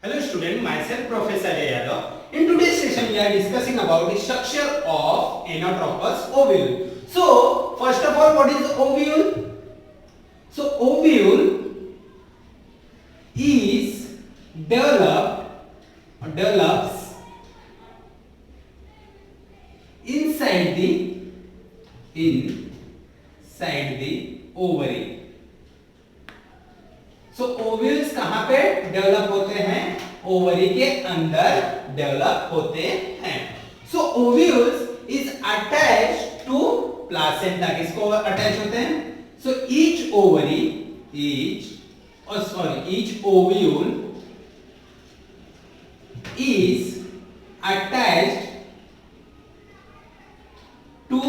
Hello student, myself Professor Yadav. In today's session we are discussing about the structure of Anatropous ovule. So first of all, what is ovule? So ovule is develops inside the ovary. So ovules कहां पे develop होते हैं? Ovary के अंदर develop होते हैं. So ovules is attached to placenta. किसको attach होते हैं? So each ovule is attached to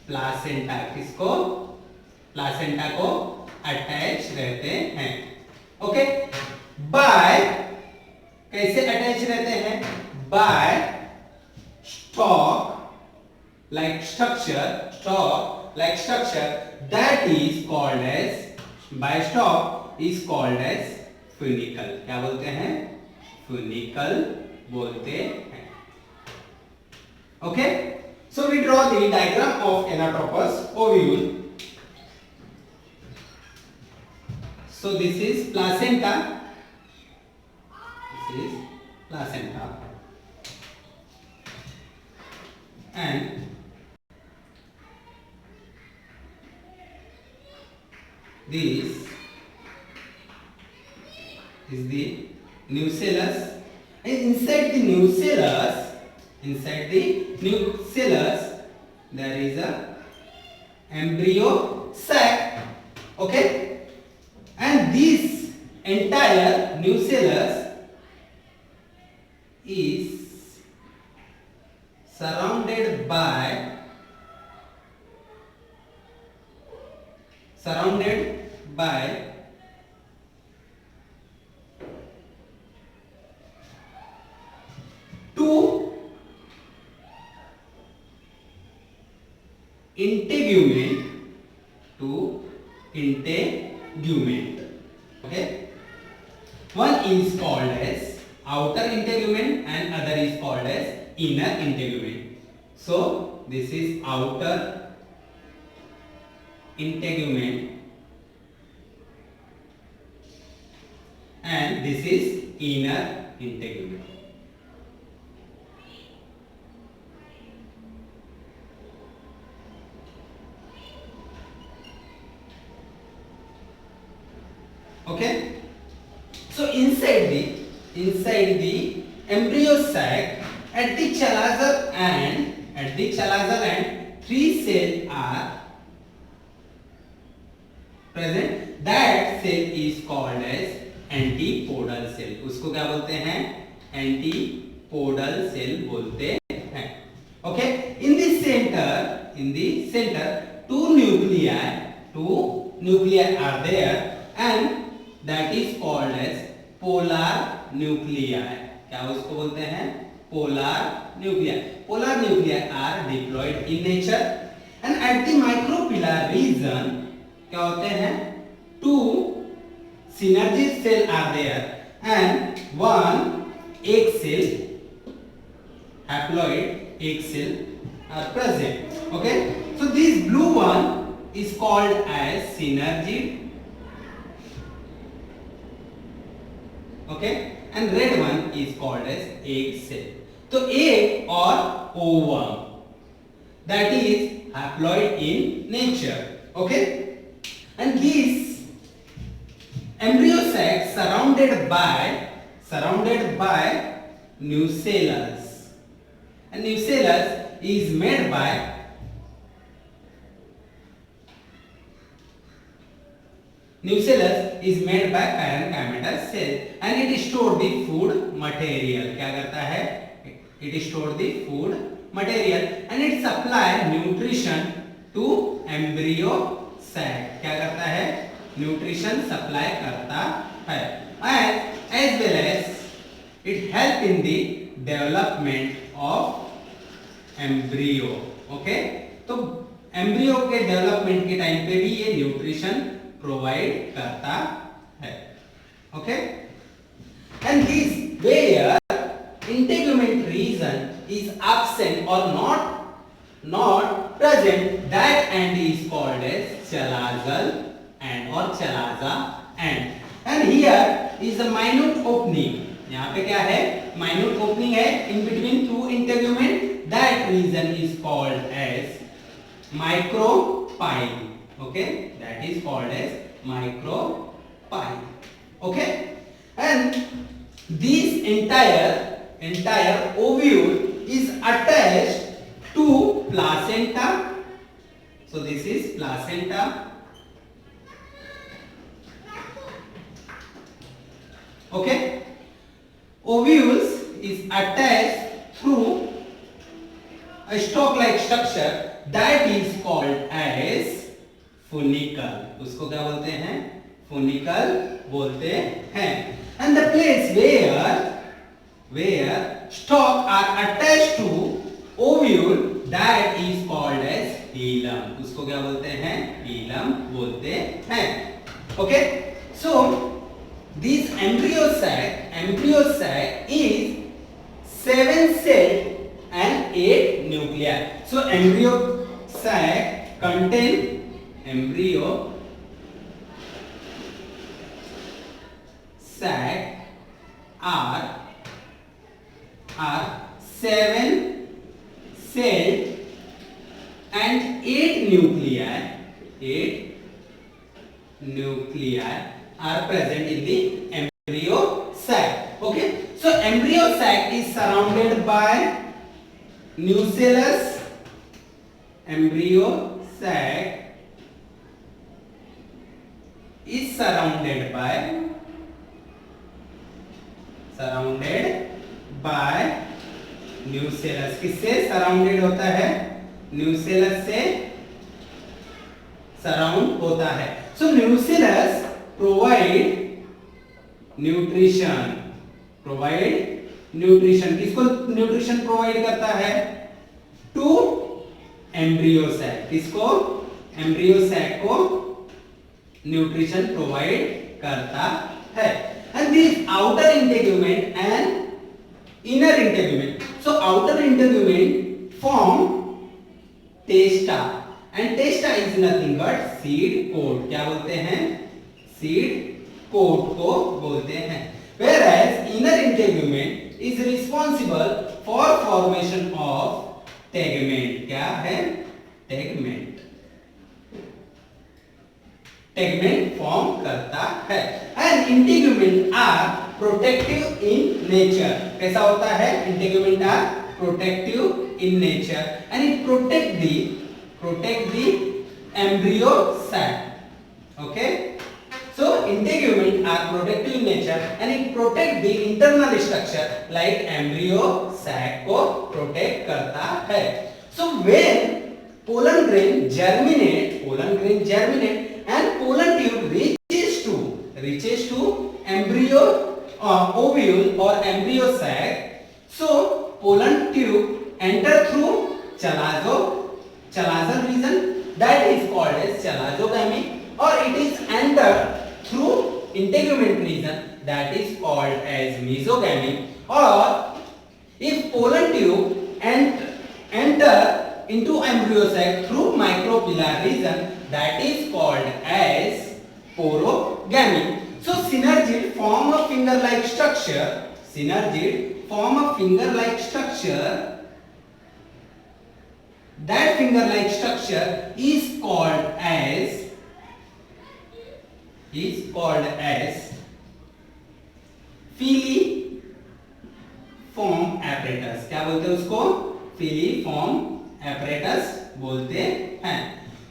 placenta. किसको? प्लासेंटा को अटैच रहते हैं. ओके, बाय कैसे अटैच रहते हैं? By stalk like structure that is called as, by stalk is called as funicle. क्या बोलते हैं? फ्यूनिकल बोलते हैं. Okay, so we draw the diagram of Anatropous ovule. So this is placenta. And this is the nucellus. And inside the nucellus there is a embryo sac. Okay, and this entire nucellus is surrounded by two integument. Okay, one is called as outer integument and other is called as inner integument. So this is outer integument and this is inner integument. Okay, so inside the embryo sac at the chalazar and three cells are present. That cell is called as antipodal cell. उसको क्या बोलते हैं? Antipodal cell बोलते हैं. Okay, in the center two nuclei are there and that is called as polar nuclei. क्या उसको बोलते हैं? Polar nuclei are diploid in nature and at the micropillar region क्या होते हैं? Two synergid cell are there and one egg cell, haploid egg cell are present. Okay, so this blue one is called as synergid. Okay, and red one is called as egg cell. So egg or ovum, that is haploid in nature. Okay, and this embryo sac surrounded by nucellus, and nucellus is made by parenchymal cell and it stored the food material. क्या करता है? It stored the food material and it supply nutrition to embryo sac. क्या करता है? Nutrition supply करता है and as well as it help in the development of embryo. Okay, तो embryo के development के टाइम पे भी ये nutrition प्रोवाइड करता है. Okay, and this where integument region is absent or not present, that end is called as chalazal end or chalaza end. And here is a minute opening. यहाँ पे क्या है? Minute opening है in between two integument. That region is called as micropyle. Okay, that is called as micropyle. Okay, and this entire ovule is attached to placenta. So this is placenta. Okay, ovules is attached through a stalk-like structure that is called as funicle. उसको क्या बोलते हैं? Funicle बोलते हैं. And the place where stalk are attached to ovule, that is called as hilum. उसको क्या बोलते हैं? Hilum बोलते हैं. Okay, so this embryo sac is 7 celled and 8 nuclei. So embryo sac contain embryo sac are 7 celled and 8 nuclei are present in the embryo sac. Okay, so embryo sac is surrounded by nucellus. Embryo sac is surrounded by nucellus. किससे surrounded होता है? nucellus से surround होता है. So nucellus provide nutrition. किसको nutrition provide करता है? to embryo sac. किसको? embryo sac को nutrition provide करता है. And this outer integument and inner integument. So outer integument form testa, and testa is nothing but seed coat. क्या बोलते हैं? seed coat को बोलते हैं. Whereas inner integument is responsible for formation of tegment. क्या है? tegment फॉर्म करता है. And integument are protective in nature. कैसा होता है? Integument are protective in nature and it protect the embryo sac. Okay, so integument are protective in nature and it protect the internal structure like embryo sac को protect करता है. सो व्हेन pollen grain germinate and pollen tube reaches to embryo ovule or embryo sac. So pollen tube enter through chalazal region, that is called as chalazogamy, or it is enter through integument region, that is called as mesogamy. Or if pollen tube enter into embryo sac through micropillar region, that is called as porogamy. So synergid form a finger-like structure. That finger-like structure is called as filiform apparatus. क्या बोलते हैं उसको? filiform apparatus बोलते हैं.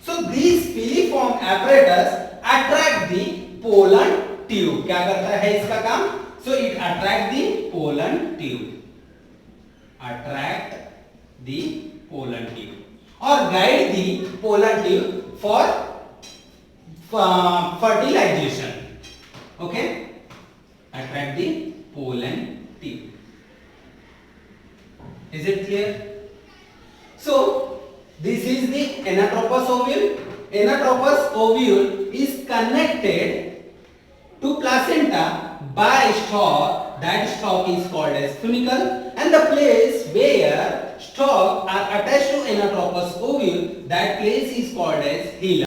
So these filiform apparatus attract the pollen tube. क्या करता है इसका काम? So it attract the pollen tube or guide the pollen tube for fertilization. Okay, attract the pollen tube. Is it clear? So this is the anatropous ovule. Anatropous ovule is connected to placenta by stalk that stalk is called as funicle, and the place where stalk are attached to anatropous ovule, that place is called as hilum.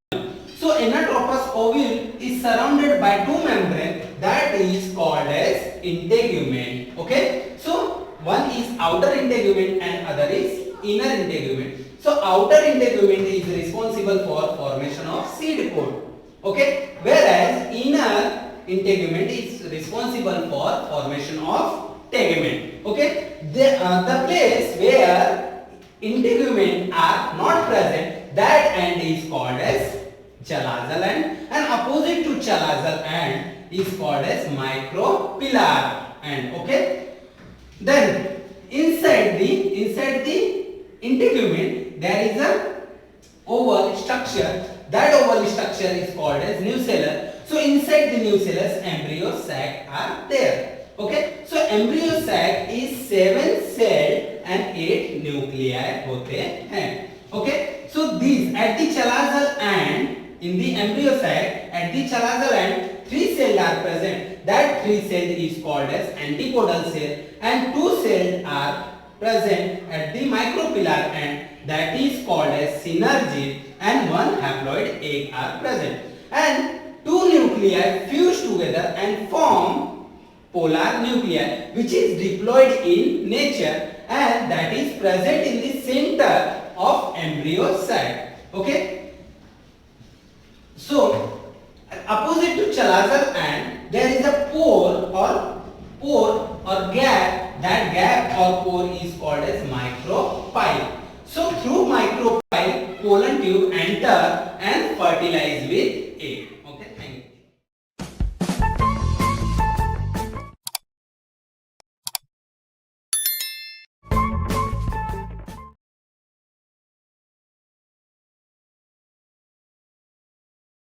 So anatropous ovule is surrounded by two membranes, that is called as integument. Okay, so one is outer integument and other is inner integument. So outer integument is responsible for formation of seed pod. Okay, whereas inner integument is responsible for formation of tegument. Okay, the place where integument are not present, that end is called as chalazal end, and opposite to chalazal end is called as micropillar end. Okay, then inside the integument there is a oval structure. That oval structure is called as nucellus. So inside the nucellus embryo sac are there. Okay, so embryo sac is 7 celled and 8 nuclei होते हैं. Okay, so these at the chalazal end, in the embryo sac at the chalazal end 3 cells are present. That 3 cells is called as antipodal cell, and 2 cells are present at the micropillar end, that is called as synergid, and 1 haploid egg are present, and 2 nuclei fuse together and form polar nuclei, which is diploid in nature, and that is present in the center of embryo sac. Okay, so opposite to chalazal end there is a pore or gap. That gap or pore is called as micropyle. So through micropyle pollen tube enter and fertilize with egg.